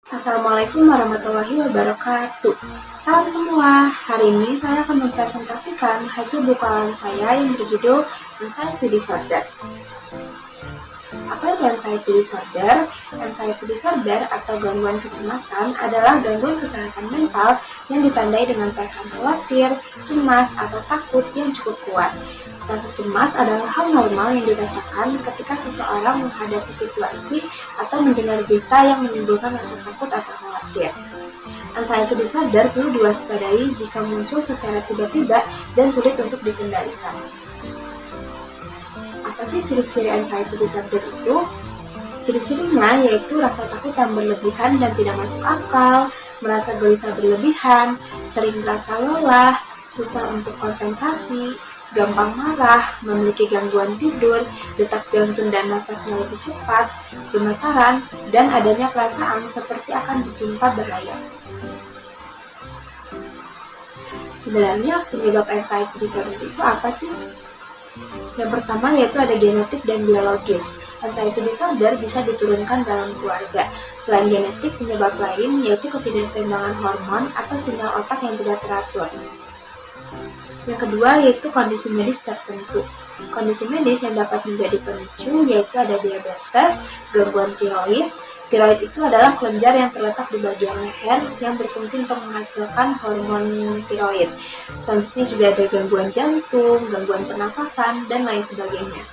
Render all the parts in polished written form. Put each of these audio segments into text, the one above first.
Assalamualaikum warahmatullahi wabarakatuh. Salam semua, hari ini saya akan mempresentasikan hasil bukuan saya yang berjudul Anxiety Disorder. Apa itu anxiety disorder? Anxiety disorder atau gangguan kecemasan adalah gangguan kesehatan mental yang ditandai dengan perasaan khawatir, cemas, atau takut yang cukup kuat. Rasa cemas adalah hal normal yang dirasakan ketika seseorang menghadapi situasi atau mendengar berita yang menimbulkan rasa takut atau khawatir. Anxiety disorder perlu diwaspadai jika muncul secara tiba-tiba dan sulit untuk dikendalikan. Apa sih ciri-ciri anxiety disorder itu? Ciri-cirinya yaitu rasa takut yang berlebihan dan tidak masuk akal, merasa gelisah berlebihan, sering merasa lelah, susah untuk konsentrasi, gampang marah, memiliki gangguan tidur, detak jantung dan nafasnya lebih cepat, gemetaran, dan adanya perasaan seperti akan ditimpa bahaya. Sebenarnya penyebab anxiety disorder itu apa sih? Yang pertama yaitu ada genetik dan biologis. Anxiety disorder bisa diturunkan dalam keluarga. Selain genetik, penyebab lain yaitu ketidakseimbangan hormon atau sinyal otak yang tidak teratur. Yang kedua yaitu kondisi medis tertentu. Kondisi medis yang dapat menjadi pemicu yaitu ada diabetes, gangguan tiroid. Tiroid itu adalah kelenjar yang terletak di bagian leher yang berfungsi untuk menghasilkan hormon tiroid. Selanjutnya juga ada gangguan jantung, gangguan pernafasan, dan lain sebagainya.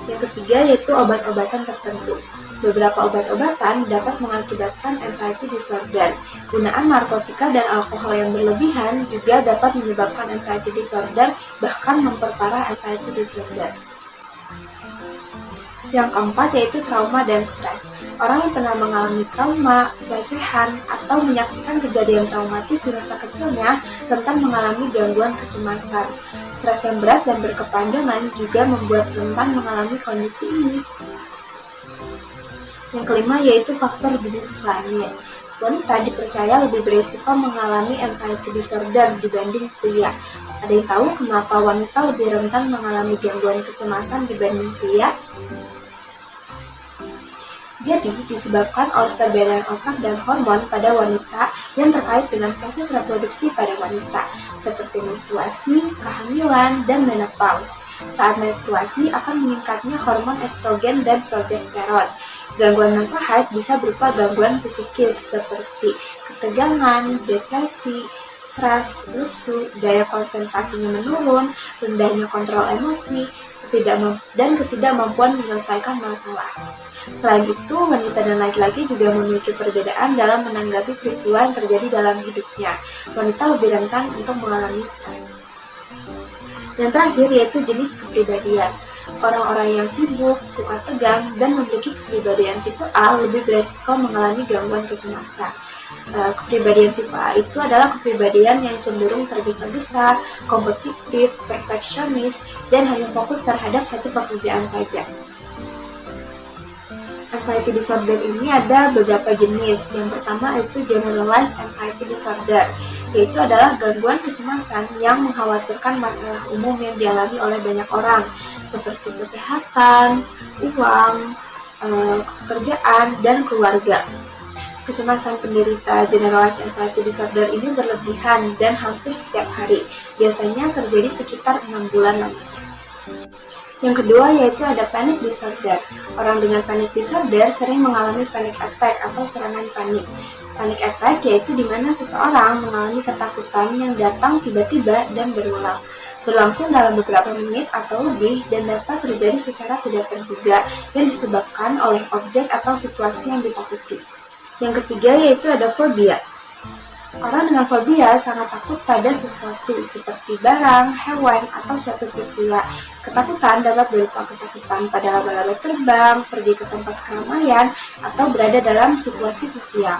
Yang ketiga yaitu obat-obatan tertentu. Beberapa obat-obatan dapat mengakibatkan anxiety disorder. Penggunaan narkotika dan alkohol yang berlebihan juga dapat menyebabkan anxiety disorder, bahkan memperparah anxiety disorder. Yang keempat yaitu trauma dan stres. Orang yang pernah mengalami trauma, pelecehan, atau menyaksikan kejadian traumatis di masa kecilnya rentan mengalami gangguan kecemasan. Stres yang berat dan berkepanjangan juga membuat rentan mengalami kondisi ini. Yang kelima yaitu faktor jenis kelamin. Wanita dipercaya lebih berisiko mengalami anxiety disorder dibanding pria. Ada yang tahu kenapa wanita lebih rentan mengalami gangguan kecemasan dibanding pria? Jadi, disebabkan oleh perbedaan otak dan hormon pada wanita yang terkait dengan proses reproduksi pada wanita, seperti menstruasi, kehamilan, dan menopause. Saat menstruasi akan meningkatnya hormon estrogen dan progesteron. Gangguan masa haid bisa berupa gangguan psikis seperti ketegangan, depresi, stres, lesu, daya konsentrasinya menurun, rendahnya kontrol emosi, dan ketidakmampuan menyelesaikan masalah. Selain itu, wanita dan laki-laki juga memiliki perbedaan dalam menanggapi peristiwa yang terjadi dalam hidupnya. Wanita lebih rentan untuk mengalami stres. Yang terakhir yaitu jenis kepribadian. Orang-orang yang sibuk, suka tegang, dan memiliki kepribadian tipe A lebih beresiko mengalami gangguan kecemasan. Kepribadian tipe A itu adalah kepribadian yang cenderung tergesa-gesa, kompetitif, perfeksionis, dan hanya fokus terhadap satu pekerjaan saja. Anxiety disorder ini ada beberapa jenis. Yang pertama itu generalized anxiety disorder, yaitu adalah gangguan kecemasan yang mengkhawatirkan masalah umum yang dialami oleh banyak orang, seperti kesehatan, uang, pekerjaan, dan keluarga. Kecemasan penderita generalized anxiety disorder ini berlebihan dan hampir setiap hari, biasanya terjadi sekitar 6 bulan lamanya. Yang kedua yaitu ada panic disorder. Orang dengan panic disorder sering mengalami panic attack atau serangan panik. Panic attack yaitu di mana seseorang mengalami ketakutan yang datang tiba-tiba dan berulang, berlangsung dalam beberapa menit atau lebih dan dapat terjadi secara tidak terduga yang disebabkan oleh objek atau situasi yang ditakuti. Yang ketiga yaitu ada fobia. Orang dengan fobia sangat takut pada sesuatu seperti barang, hewan, atau suatu peristiwa. Ketakutan dapat berupa ketakutan pada laba-laba terbang, pergi ke tempat keramaian, atau berada dalam situasi sosial.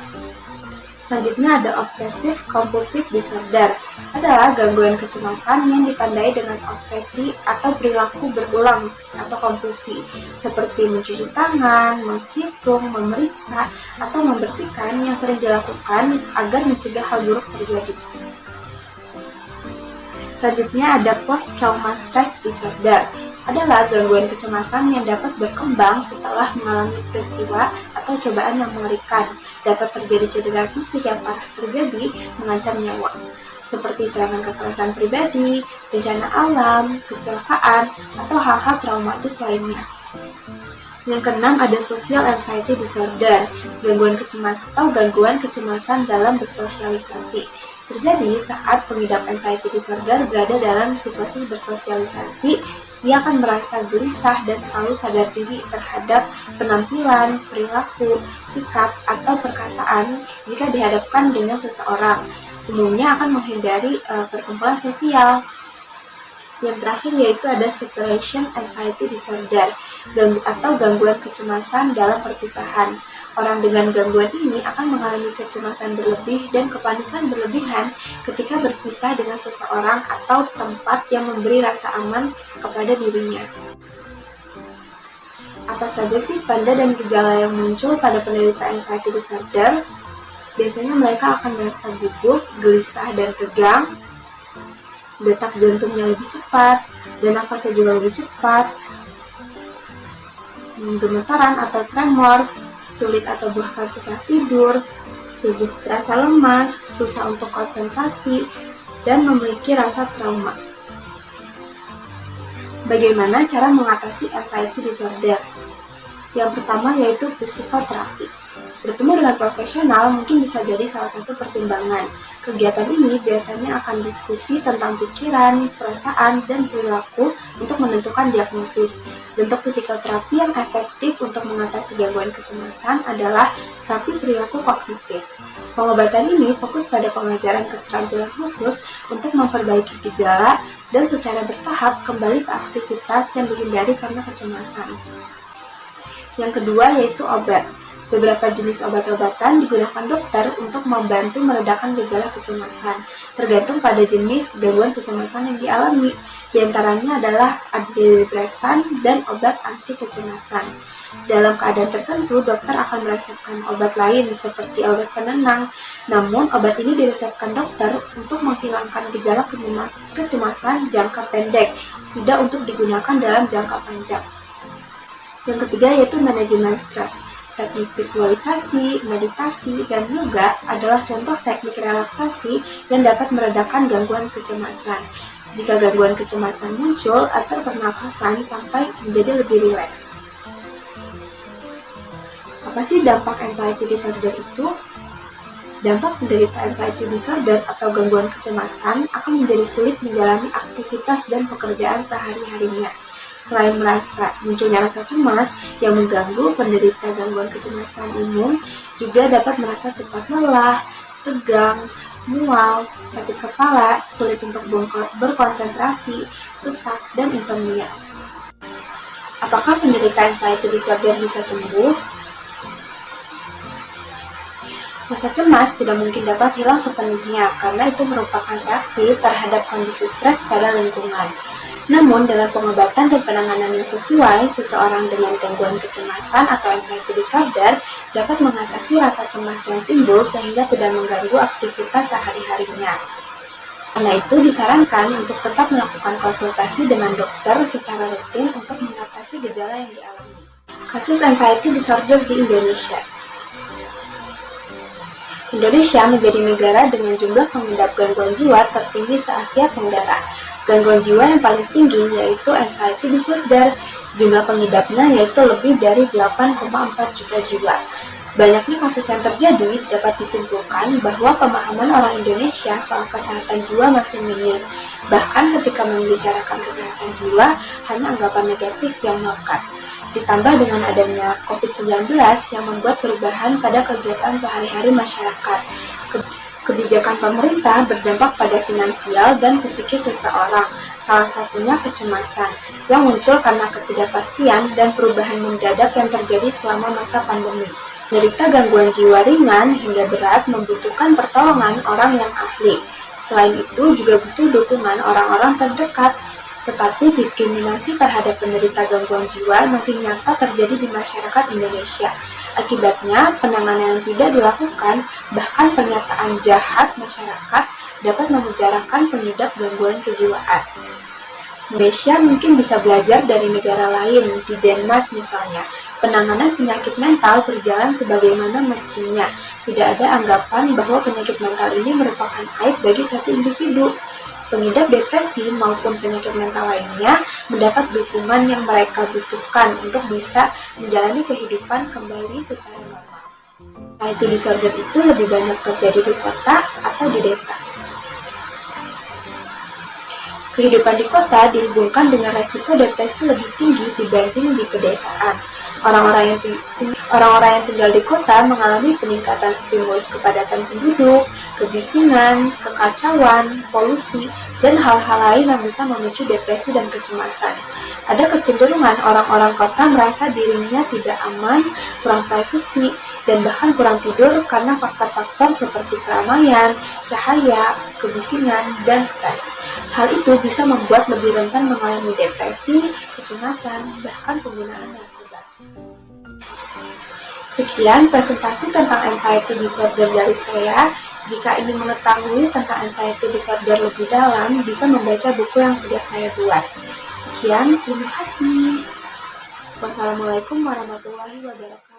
Selanjutnya ada obsessive compulsive disorder. Adalah gangguan kecemasan yang ditandai dengan obsesi atau perilaku berulang atau kompulsi, seperti mencuci tangan, menghitung, memeriksa, atau membersihkan yang sering dilakukan agar mencegah hal buruk terjadi. Selanjutnya ada post-trauma stress disorder. Adalah gangguan kecemasan yang dapat berkembang setelah mengalami peristiwa atau cobaan yang mengerikan. Dapat terjadi cedera fisik yang parah terjadi mengancam nyawa, seperti serangan kekerasan pribadi, bencana alam, kecelakaan, atau hal-hal traumatis lainnya. Yang keenam ada social anxiety disorder, gangguan kecemasan dalam bersosialisasi. Terjadi saat pengidap anxiety disorder berada dalam situasi bersosialisasi, ia akan merasa gelisah dan terlalu sadar diri terhadap penampilan, perilaku, sikap, atau perkataan jika dihadapkan dengan seseorang. Umumnya akan menghindari perkumpulan sosial. Yang terakhir yaitu ada separation anxiety disorder, atau gangguan kecemasan dalam perpisahan. Orang dengan gangguan ini akan mengalami kecemasan berlebih dan kepanikan berlebihan ketika berpisah dengan seseorang atau tempat yang memberi rasa aman kepada dirinya. Apa saja sih tanda dan gejala yang muncul pada penderita anxiety disorder? Biasanya mereka akan merasa gugup, gelisah, dan tegang, detak jantungnya lebih cepat, dan nafasnya juga lebih cepat, gemetaran atau tremor, sulit atau bahkan susah tidur, tubuh terasa lemas, susah untuk konsentrasi, dan memiliki rasa trauma. Bagaimana cara mengatasi anxiety disorder? Yang pertama yaitu psikoterapi. Bertemu dengan profesional mungkin bisa jadi salah satu pertimbangan. Kegiatan ini biasanya akan diskusi tentang pikiran, perasaan, dan perilaku untuk menentukan diagnosis. Bentuk psikoterapi yang efektif untuk mengatasi gangguan kecemasan adalah terapi perilaku kognitif. Pengobatan ini fokus pada pengajaran keterampilan khusus untuk memperbaiki gejala dan secara bertahap kembali ke aktivitas yang dihindari karena kecemasan. Yang kedua yaitu obat. Beberapa jenis obat-obatan digunakan dokter untuk membantu meredakan gejala kecemasan, tergantung pada jenis gangguan kecemasan yang dialami. Di antaranya adalah antidepresan dan obat anti kecemasan. Dalam keadaan tertentu, dokter akan meresepkan obat lain seperti obat penenang. Namun, obat ini diresepkan dokter untuk menghilangkan gejala kecemasan jangka pendek, tidak untuk digunakan dalam jangka panjang. Yang ketiga yaitu manajemen stres. Teknik visualisasi, meditasi, dan yoga adalah contoh teknik relaksasi yang dapat meredakan gangguan kecemasan. Jika gangguan kecemasan muncul, atur pernapasan sampai menjadi lebih rileks. Apa sih dampak anxiety disorder itu? Dampak penderita anxiety disorder atau gangguan kecemasan akan menjadi sulit menjalani aktivitas dan pekerjaan sehari-harinya. Selain merasa munculnya rasa cemas yang mengganggu, penderita gangguan kecemasan umum juga dapat merasa cepat lelah, tegang, mual, sakit kepala, sulit untuk berkonsentrasi, sesak, dan insomnia. Apakah penderita anxiety disorder bisa sembuh? Rasa cemas tidak mungkin dapat hilang sepenuhnya karena itu merupakan reaksi terhadap kondisi stres pada lingkungan. Namun, dengan pengobatan dan penanganan yang sesuai, seseorang dengan gangguan kecemasan atau anxiety disorder dapat mengatasi rasa cemas yang timbul sehingga tidak mengganggu aktivitas sehari-harinya. Karena itu, disarankan untuk tetap melakukan konsultasi dengan dokter secara rutin untuk mengatasi gejala yang dialami. Kasus anxiety disorder di Indonesia. Indonesia menjadi negara dengan jumlah pengidap gangguan jiwa tertinggi se-Asia Tenggara. Gangguan jiwa yang paling tinggi yaitu anxiety disorder. Jumlah pengidapnya yaitu lebih dari 8,4 juta jiwa. Banyaknya kasus yang terjadi dapat disimpulkan bahwa pemahaman orang Indonesia soal kesehatan jiwa masih minim. Bahkan ketika membicarakan kesehatan jiwa, hanya anggapan negatif yang melekat. Ditambah dengan adanya COVID-19 yang membuat perubahan pada kegiatan sehari-hari masyarakat. Kebijakan pemerintah berdampak pada finansial dan psikis seseorang, salah satunya kecemasan, yang muncul karena ketidakpastian dan perubahan mendadak yang terjadi selama masa pandemi. Penderita gangguan jiwa ringan hingga berat membutuhkan pertolongan orang yang ahli. Selain itu juga butuh dukungan orang-orang terdekat. Tetapi diskriminasi terhadap penderita gangguan jiwa masih nyata terjadi di masyarakat Indonesia. Akibatnya, penanganan yang tidak dilakukan, bahkan pernyataan jahat masyarakat dapat memenjarakan pengidap gangguan kejiwaan. Indonesia mungkin bisa belajar dari negara lain, di Denmark misalnya. Penanganan penyakit mental berjalan sebagaimana mestinya. Tidak ada anggapan bahwa penyakit mental ini merupakan aib bagi satu individu. Pengidap depresi maupun penyakit mental lainnya mendapat dukungan yang mereka butuhkan untuk bisa menjalani kehidupan kembali secara normal. Anxiety disorder itu lebih banyak terjadi di kota atau di desa. Kehidupan di kota dihubungkan dengan resiko depresi lebih tinggi dibanding di pedesaan. Orang-orang yang tinggal di kota mengalami peningkatan stimulus kepadatan penduduk, kebisingan, kekacauan, polusi, dan hal-hal lain yang bisa memicu depresi dan kecemasan. Ada kecenderungan orang-orang kota merasa dirinya tidak aman, kurang privasi, dan bahkan kurang tidur karena faktor-faktor seperti keramaian, cahaya, kebisingan, dan stres. Hal itu bisa membuat lebih rentan mengalami depresi, kecemasan, bahkan penggunaan narkoba. Sekian presentasi tentang anxiety disorder dari saya. Jika ingin mengetahui tentang anxiety disorder lebih dalam, bisa membaca buku yang sudah saya buat. Sekian, terima kasih. Wassalamualaikum warahmatullahi wabarakatuh.